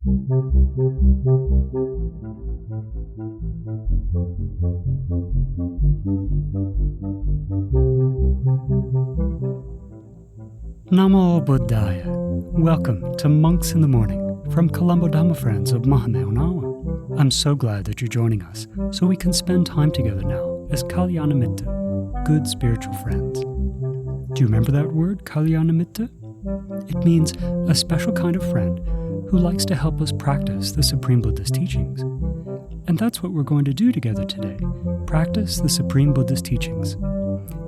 Namo Buddhaya. Welcome to Monks in the Morning from Colombo Dhamma Friends of Mahameonawa. I'm so glad that you're joining us so we can spend time together now as Kalyanamitta, good spiritual friends. Do you remember that word, Kalyanamitta? It means a special kind of friend who likes to help us practice the Supreme Buddha's teachings. And that's what we're going to do together today, practice the Supreme Buddha's teachings.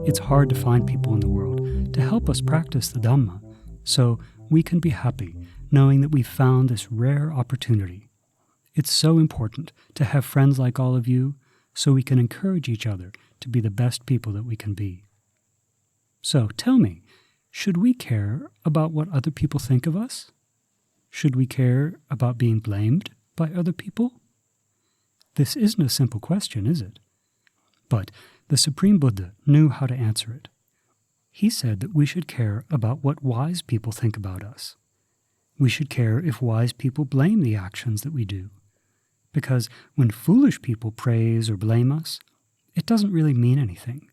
It's hard to find people in the world to help us practice the Dhamma, so we can be happy knowing that we've found this rare opportunity. It's so important to have friends like all of you so we can encourage each other to be the best people that we can be. So tell me, should we care about what other people think of us? Should we care about being blamed by other people? This isn't a simple question, is it? But the Supreme Buddha knew how to answer it. He said that we should care about what wise people think about us. We should care if wise people blame the actions that we do. Because when foolish people praise or blame us, it doesn't really mean anything.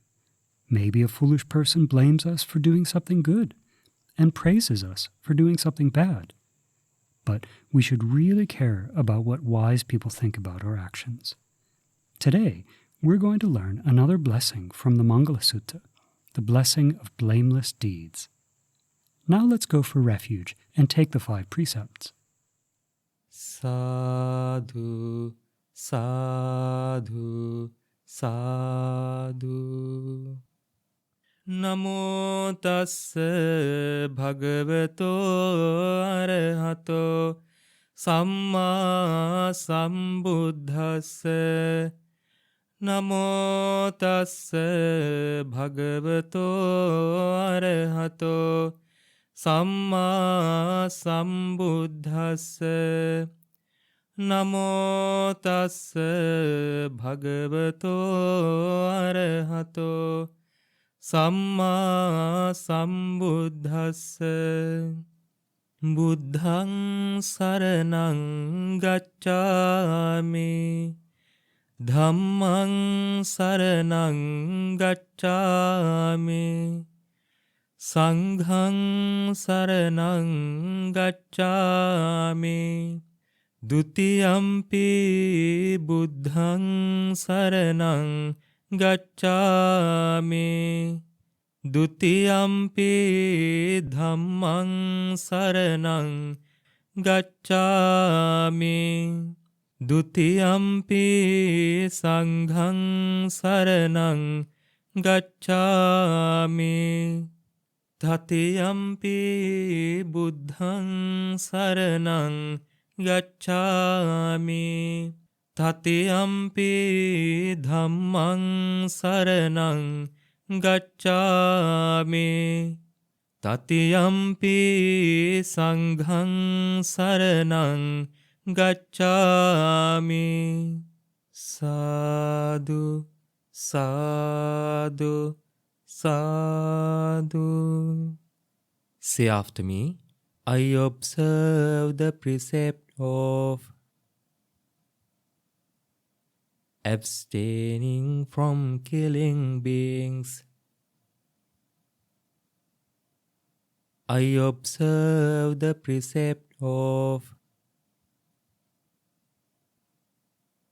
Maybe a foolish person blames us for doing something good and praises us for doing something bad. But we should really care about what wise people think about our actions. Today, we're going to learn another blessing from the Mangala Sutta, the blessing of blameless deeds. Now let's go for refuge and take the 5 precepts. Sadhu, sadhu, sadhu. Namo tassa bhagavato arahato samma sambuddhassa. Namo tassa bhagavato arahato samma sambuddhassa. Namo tassa bhagavato arahato samma sambuddhassa. Buddhaṃ saraṇaṃ gacchāmi. Dhammaṃ saraṇaṃ gacchāmi. Saṅghaṃ saraṇaṃ gacchāmi. Dutiyampi buddhaṃ saraṇaṃ gacchāmi. Dutiyampi dhammaṃ saraṇaṃ gacchāmi. Dutiyampi saṅghaṃ saraṇaṃ gacchāmi. Tatiyampi buddhaṃ saraṇaṃ gacchāmi. Tatiyampi dhammaṃ saraṇaṃ gacchāmi. Tatiyampi saṅghaṃ saraṇaṃ gacchāmi. Sadhu, sadhu, sadhu. Say after me, I observe the precept of abstaining from killing beings. I observe the precept of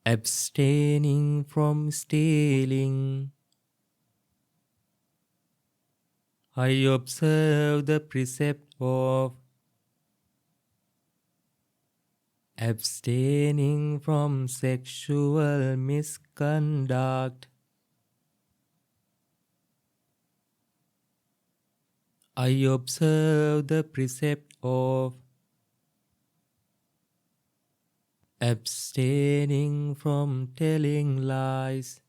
abstaining from stealing. I observe the precept of abstaining from sexual misconduct. I observe the precept of abstaining from telling lies.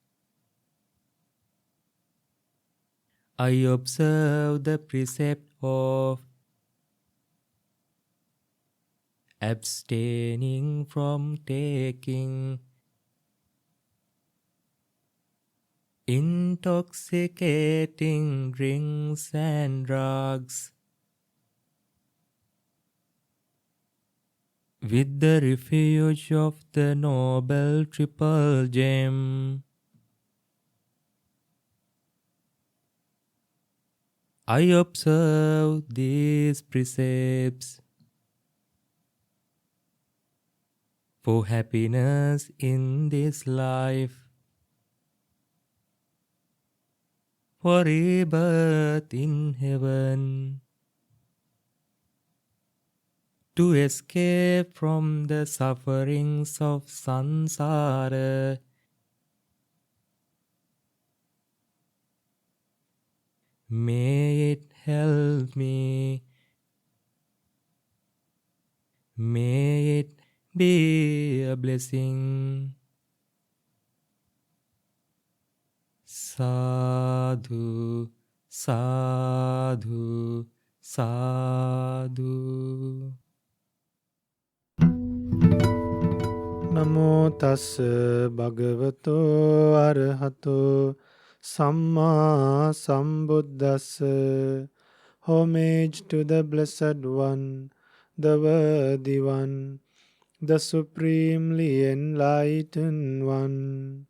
I observe the precept of abstaining from taking intoxicating drinks and drugs. with the refuge of the noble triple gem. I observe these precepts for happiness in this life, for rebirth in heaven, to escape from the sufferings of samsara. May it help me. May it be a blessing. Sadhu, sadhu, sadhu. නමෝ තස්ස භගවතෝ අරහතෝ සම්මා සම්බුද්දස්ස. Homage to the Blessed One, the Worthy One, the Supremely Enlightened One.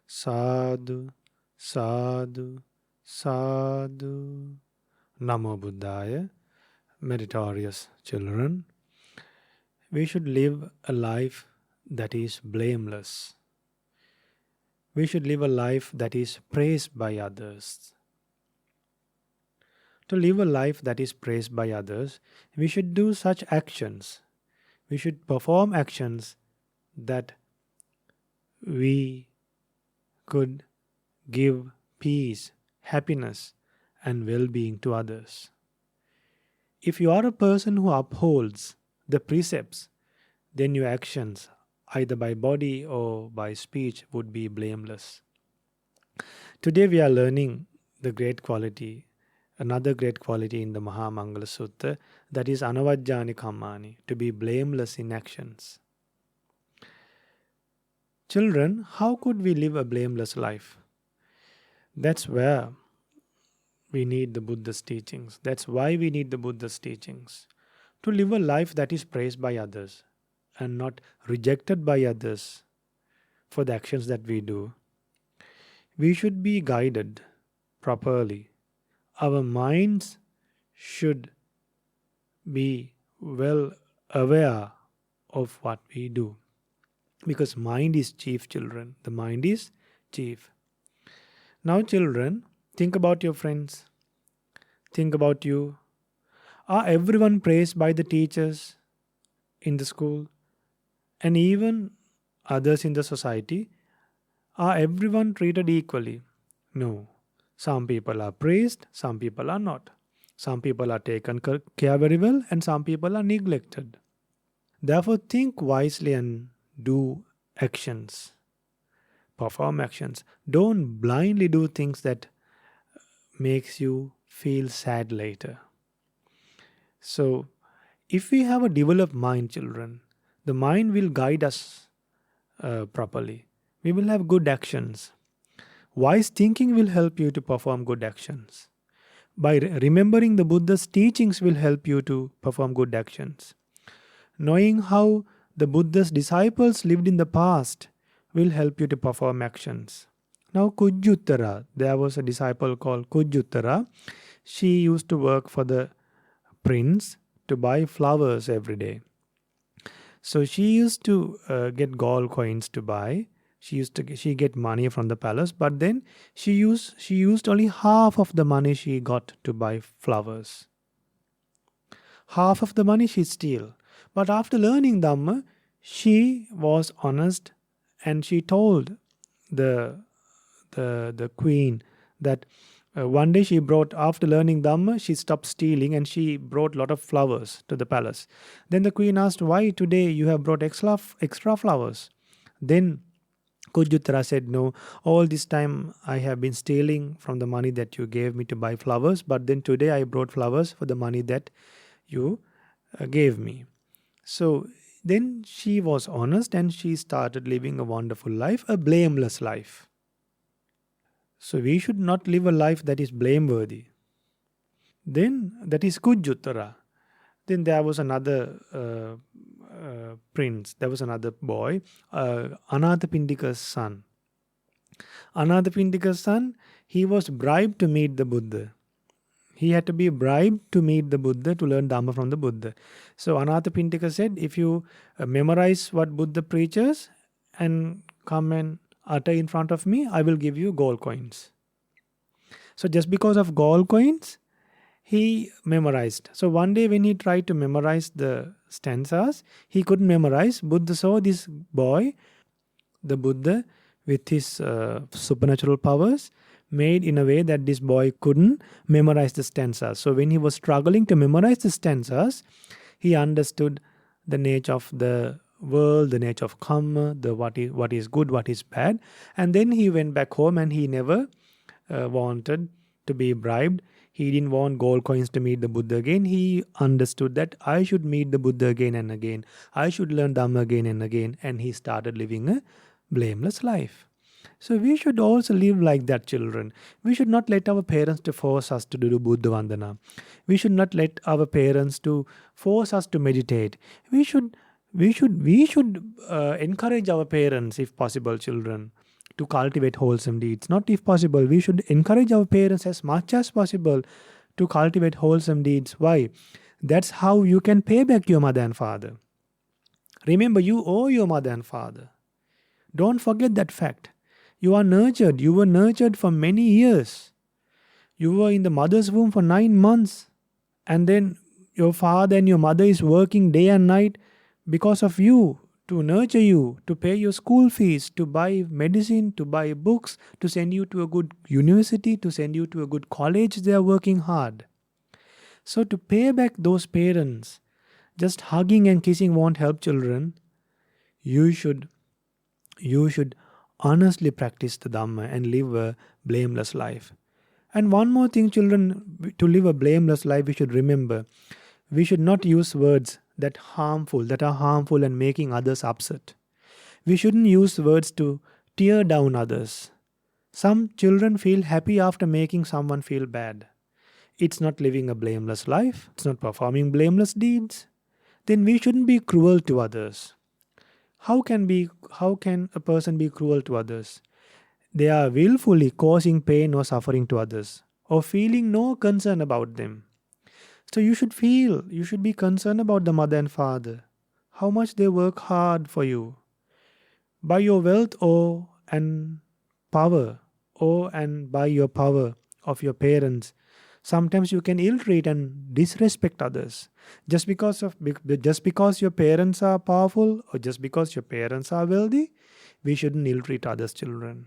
Sadhu, sadhu, sadhu. Namo Buddhaya. Meritorious children, we should live a life that is blameless. We should live a life that is praised by others. To live a life that is praised by others, we should do such actions. We should perform actions that we could give peace, happiness, and well-being to others. If you are a person who upholds the precepts, then your actions, either by body or by speech, would be blameless. Today we are learning the great quality, another great quality in the Mangala Sutta, that is anavajjani kammani, to be blameless in actions. Children, how could we live a blameless life? That's where we need the Buddha's teachings. That's why we need the Buddha's teachings. To live a life that is praised by others and not rejected by others for the actions that we do, we should be guided properly. Our minds should be well aware of what we do. Because mind is chief, children. The mind is chief. Now, children, think about your friends. Think about you. Are everyone praised by the teachers in the school? And even others in the society? Are everyone treated equally? No. Some people are praised, some people are not. Some people are taken care very well, and some people are neglected. Therefore, think wisely and do actions. Perform actions. Don't blindly do things that makes you feel sad later. So, if we have a developed mind, children, the mind will guide us properly. We will have good actions. Wise thinking will help you to perform good actions. By remembering the Buddha's teachings will help you to perform good actions. Knowing how the Buddha's disciples lived in the past will help you to perform actions. Now Kujjuttara, there was a disciple called Kujjuttara. She used to work for the prince to buy flowers every day. So she used to get gold coins to buy. She get money from the palace, but then she used only half of the money she got to buy flowers. Half of the money she steal. But after learning Dhamma, she was honest and she told the queen that one day she brought, after learning Dhamma, she stopped stealing and she brought a lot of flowers to the palace. Then the queen asked, why today you have brought extra flowers? Then Kujjuttara said, no, all this time I have been stealing from the money that you gave me to buy flowers, but then today I brought flowers for the money that you gave me. So then she was honest and she started living a wonderful life, a blameless life. So we should not live a life that is blameworthy. Then that is Kujjuttara. Then there was another prince. There was another boy, Anathapindika's son. Anathapindika's son, he was bribed to meet the Buddha. He had to be bribed to meet the Buddha, to learn Dhamma from the Buddha. So Anathapindika said, if you memorize what Buddha preaches and come and utter in front of me, I will give you gold coins. So just because of gold coins, he memorized. So one day when he tried to memorize the stanzas, he couldn't memorize. Buddha saw this boy, the Buddha, with his supernatural powers, made in a way that this boy couldn't memorize the stanzas. So when he was struggling to memorize the stanzas, he understood the nature of the world, the nature of karma, what is good, what is bad. And then he went back home and he never wanted to be bribed. He didn't want gold coins to meet the Buddha again. He understood that I should meet the Buddha again and again. I should learn Dhamma again and again. And he started living a blameless life. So we should also live like that, children. We should not let our parents to force us to do Buddha Vandana. We should not let our parents to force us to meditate. We should encourage our parents, if possible, children, to cultivate wholesome deeds. Not if possible, we should encourage our parents as much as possible to cultivate wholesome deeds. Why? That's how you can pay back your mother and father. Remember, you owe your mother and father. Don't forget that fact. You are nurtured. You were nurtured for many years. You were in the mother's womb for 9 months. And then your father and your mother is working day and night because of you, to nurture you, to pay your school fees, to buy medicine, to buy books, to send you to a good university, to send you to a good college. They are working hard. So to pay back those parents, just hugging and kissing won't help, children. You should honestly practice the Dhamma and live a blameless life. And one more thing, children, to live a blameless life, we should remember, we should not use words that are harmful and making others upset. We shouldn't use words to tear down others. Some children feel happy after making someone feel bad. It's not living a blameless life. It's not performing blameless deeds. Then we shouldn't be cruel to others. How can a person be cruel to others? They are willfully causing pain or suffering to others, or feeling no concern about them. So you should be concerned about the mother and father, how much they work hard for you. By your wealth and power, and by your power of your parents, sometimes you can ill-treat and disrespect others. Just because your parents are powerful, or just because your parents are wealthy, we shouldn't ill-treat others, children.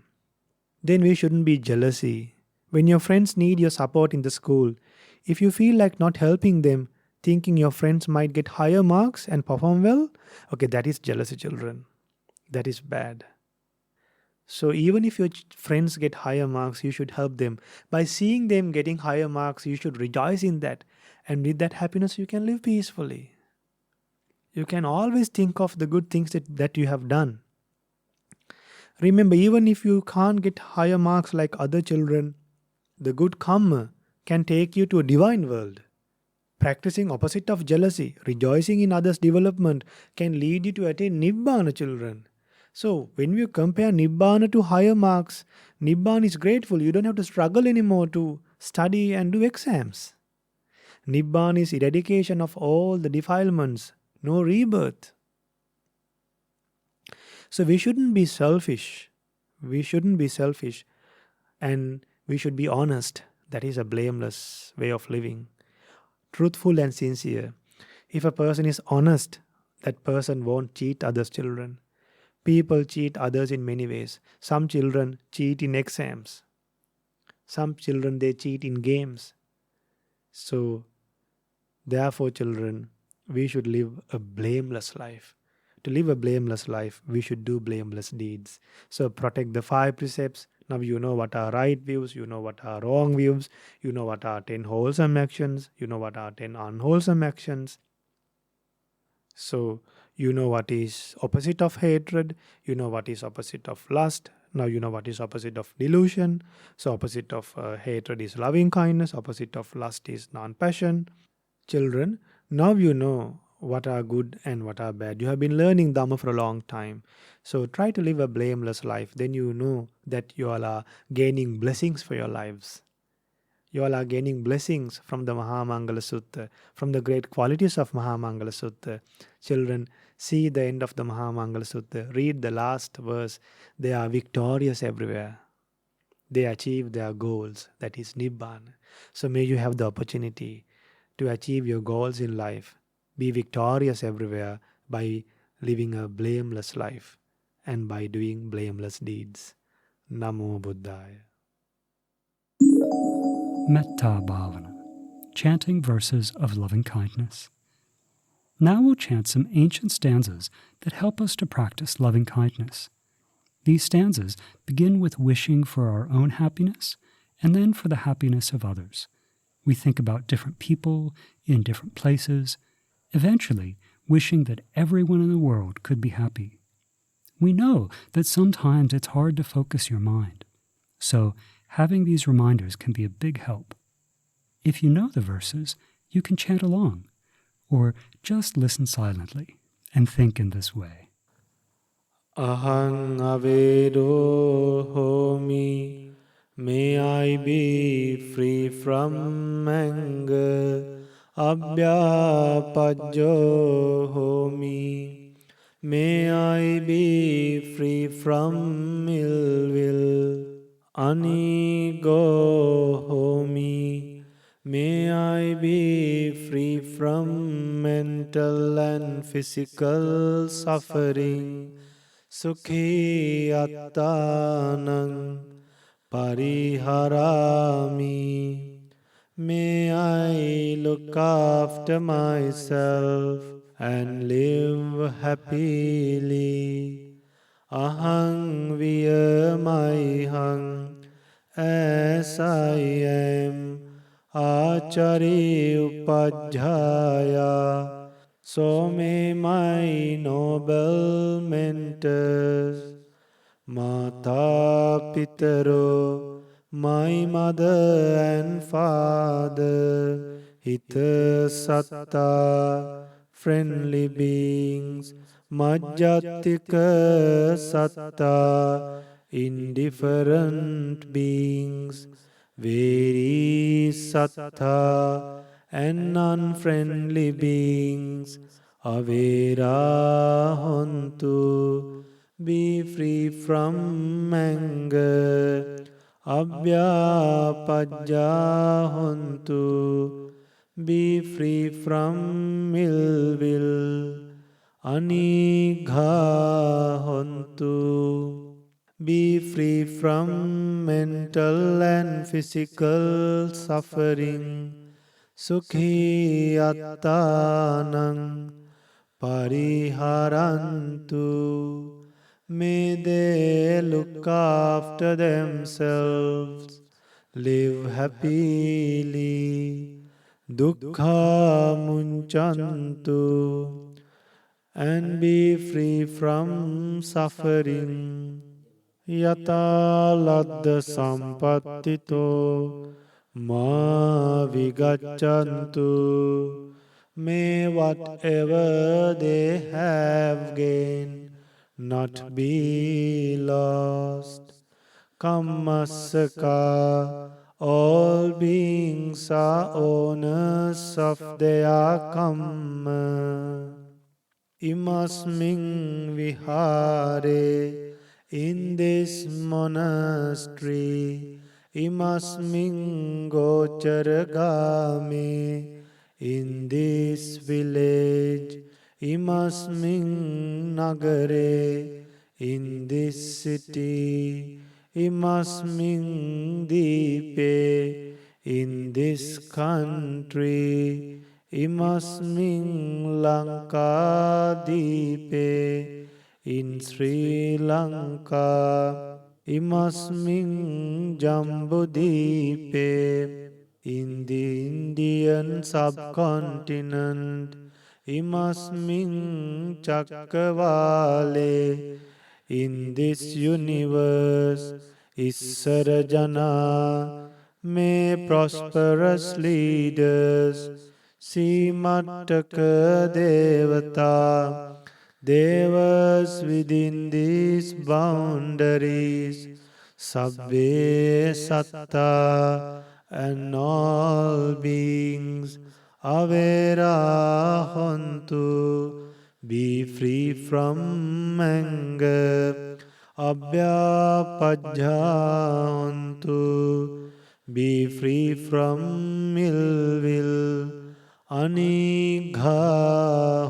Then we shouldn't be jealousy. When your friends need your support in the school, if you feel like not helping them, thinking your friends might get higher marks and perform well, okay, that is jealousy, children. That is bad. So even if your friends get higher marks, you should help them. By seeing them getting higher marks, you should rejoice in that. And with that happiness, you can live peacefully. You can always think of the good things that you have done. Remember, even if you can't get higher marks like other children, the good karma can take you to a divine world. Practicing opposite of jealousy, rejoicing in others' development, can lead you to attain Nibbana, children. So when you compare Nibbana to higher marks, Nibbana is grateful. You don't have to struggle anymore to study and do exams. Nibbana is eradication of all the defilements, no rebirth. So we shouldn't be selfish. And we should be honest. That is a blameless way of living. Truthful and sincere. If a person is honest, that person won't cheat others' children. People cheat others in many ways. Some children cheat in exams. Some children, they cheat in games. So, therefore, children, we should live a blameless life. To live a blameless life, we should do blameless deeds. So, protect the 5 precepts. Now you know what are right views, you know what are wrong views, you know what are 10 wholesome actions, you know what are 10 unwholesome actions. So, you know what is opposite of hatred, you know what is opposite of lust, now you know what is opposite of delusion. So, opposite of hatred is loving kindness, opposite of lust is non-passion. Children, now you know what are good and what are bad. You have been learning Dhamma for a long time. So try to live a blameless life. Then you know that you all are gaining blessings for your lives. You all are gaining blessings from the Mangala Sutta, from the great qualities of Mangala Sutta. Children, see the end of the Mangala Sutta. Read the last verse. They are victorious everywhere. They achieve their goals. That is Nibbana. So may you have the opportunity to achieve your goals in life. Be victorious everywhere by living a blameless life and by doing blameless deeds. Namo Buddhaya. Metta Bhavana, chanting verses of loving kindness. Now we'll chant some ancient stanzas that help us to practice loving kindness. These stanzas begin with wishing for our own happiness and then for the happiness of others. We think about different people in different places, eventually wishing that everyone in the world could be happy. We know that sometimes it's hard to focus your mind, so having these reminders can be a big help. If you know the verses, you can chant along, or just listen silently and think in this way. Ahang avedo homi, may I be free from anger. Abhyapajjo homi, may I be free from ill will. Anigo homi, may I be free from mental and physical suffering. Sukhi attanang pariharami, may I look after myself and live happily. Ahang viyamaihang, as I am, achari upajjhaya, so may my noble mentors, Mata Pitaro, my mother and father, Hita Satta, friendly beings, Majjatika Satta, indifferent beings, Veri Satta, and unfriendly beings, Avera Hontu, be free from anger. Abhyapajja hontu, be free from ill will. Anigha hontu, be free from mental and physical suffering. Sukhi attanang pariharantu, may they look after themselves, live happily. Dukkha munchantu, and be free from suffering. Yata ladda sampattito, ma vigachantu, may whatever they have gained not be lost. Kammasaka, all beings are owners of their kamma. Imasmin vihare, in this monastery. Imasmin gocharagame, in this village. Imasmin nagare, in this city. Imasmin dipe, in this country. Imasmin Lanka dipe, in Sri Lanka. Imasmin Jambudipe, in the Indian subcontinent. Imasmin Chakravale, in this universe. Issarajana, may prosperous leaders Simattaka Devata. Devas within these boundaries, Sabbe Satta, and all beings, Avera Hontu, be free from anger, Abhyapajhantu, be free from ill will, Anigha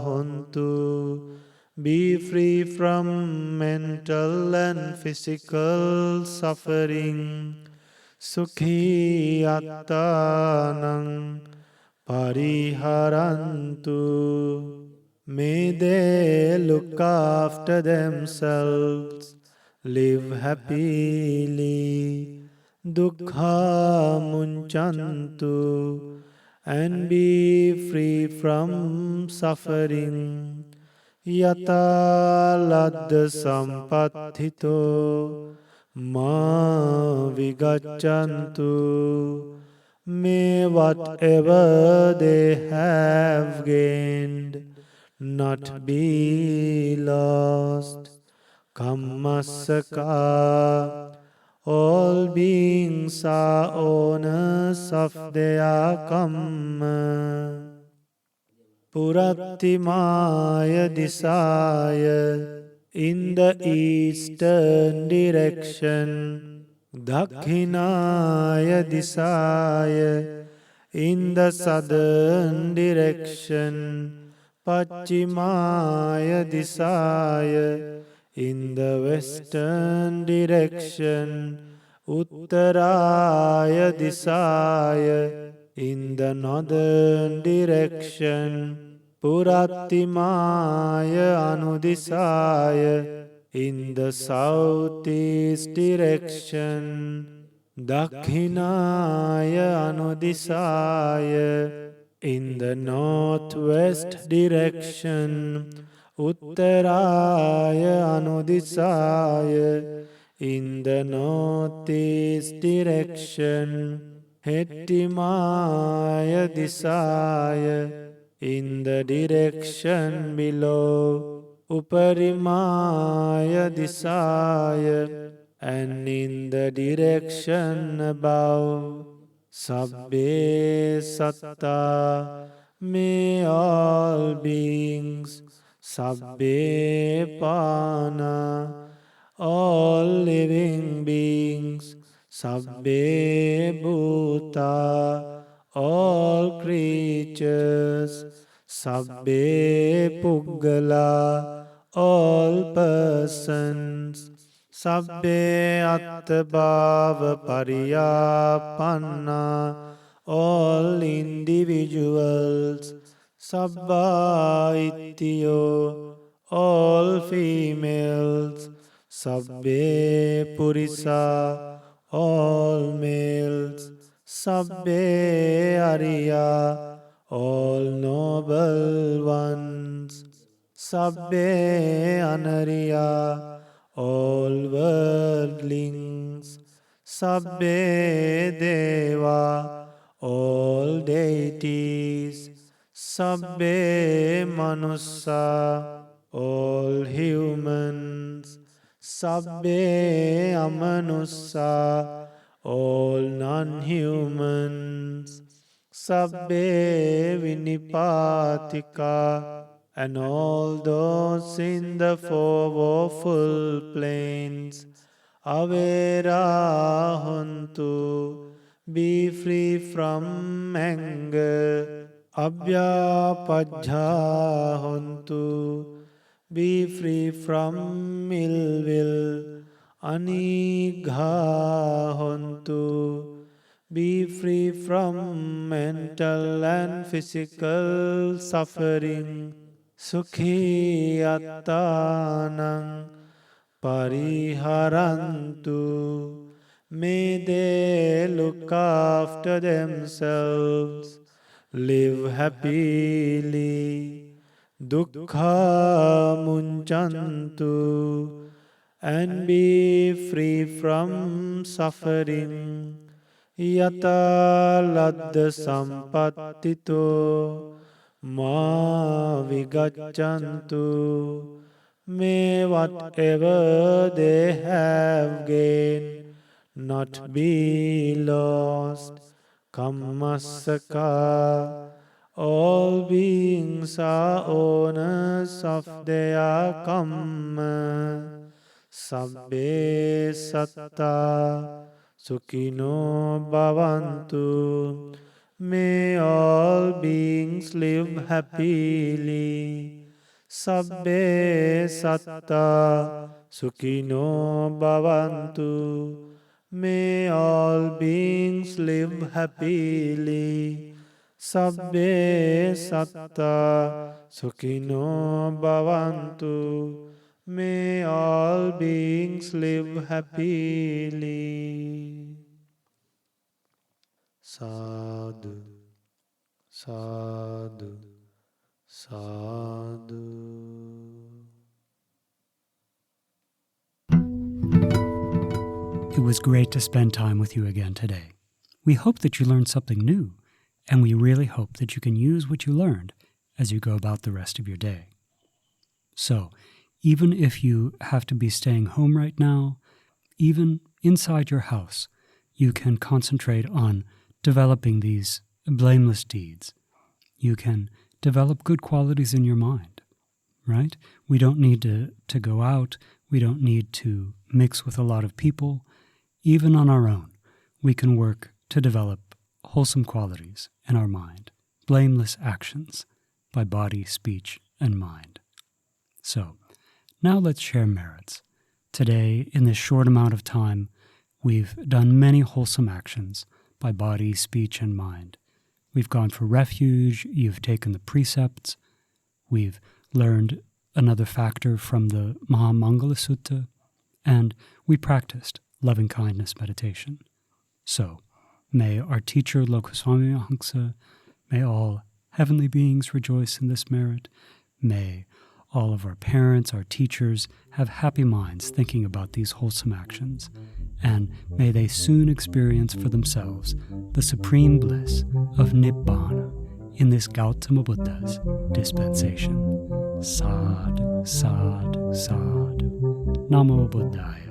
Hontu, be free from mental and physical suffering. Sukhi attanang pariharantu. May they look after themselves, live happily. Dukkha munchantu, and be free from suffering. Yata ladda sampathito ma vigachantu. May whatever they have gained not be lost. Kammasaka, all beings are owners of their kamma. Purattimaya Disaya, in the eastern direction. Dakhinaya Disaya, in the southern direction. Pachimaya Disaya, in the western direction. Uttaraya Disaya, in the northern direction. Purattimaya Anudisaya, in the southeast direction. Dakhinaya Anudisaya, in the northwest direction. Uttaraya Anudisaya, in the northeast direction. Hettimaya Disaya, in the direction below. Uparimaya Disaya, and in the direction above. Sabbe Satta, may all beings. Sabbe Pana, all living beings. Sabbe Bhuta, all creatures. Sabbe Puggala, all persons. Sabbe Attabhava Pariyapanna, all individuals. Sabba Ittiyo, all females. Sabbe Purisa, all males. Sabbe Ariya, all noble ones. Sabbe Anariya, all worldlings. Sabbe Deva, all deities. Sabbe Manussa, all humans. Sabbe Amanussa, all non-humans. Sabbe Vinipatika, and all those in the four woeful plains. Avera Hontu, be free from anger. Abhyapajha Hontu, be free from ill will. Anigha Hontu, be free from mental and physical suffering. Sukhi attanang pariharantu, may they look after themselves, live happily. Dukkha munchantu, and be free from suffering. Yata ladda sampattito ma vigaccantu. May whatever they have gained not be lost. Kammasaka. All beings are owners of their kamma. Sabbe satta Sukhino bhavantu. May all beings live happily. Sabbe satta Sukhino bhavantu. May all beings live happily. Sabbe satta Sukhino bhavantu. May all beings live happily. Sadhu, sadhu, sadhu. It was great to spend time with you again today. We hope that you learned something new, and we really hope that you can use what you learned as you go about the rest of your day. So, even if you have to be staying home right now, even inside your house, you can concentrate on developing these blameless deeds. You can develop good qualities in your mind, right? We don't need to go out. We don't need to mix with a lot of people. Even on our own, we can work to develop wholesome qualities in our mind, blameless actions by body, speech, and mind. So, now let's share merits. Today, in this short amount of time, we've done many wholesome actions by body, speech, and mind. We've gone for refuge, you've taken the precepts, we've learned another factor from the Mangala Sutta, and we practiced loving-kindness meditation. So, may our teacher Lokaswami Mahamsa, may all heavenly beings rejoice in this merit, may all of our parents, our teachers, have happy minds thinking about these wholesome actions, and may they soon experience for themselves the supreme bliss of Nibbana in this Gautama Buddha's dispensation. Sadhu, sadhu, sadhu. Namo Buddhaya.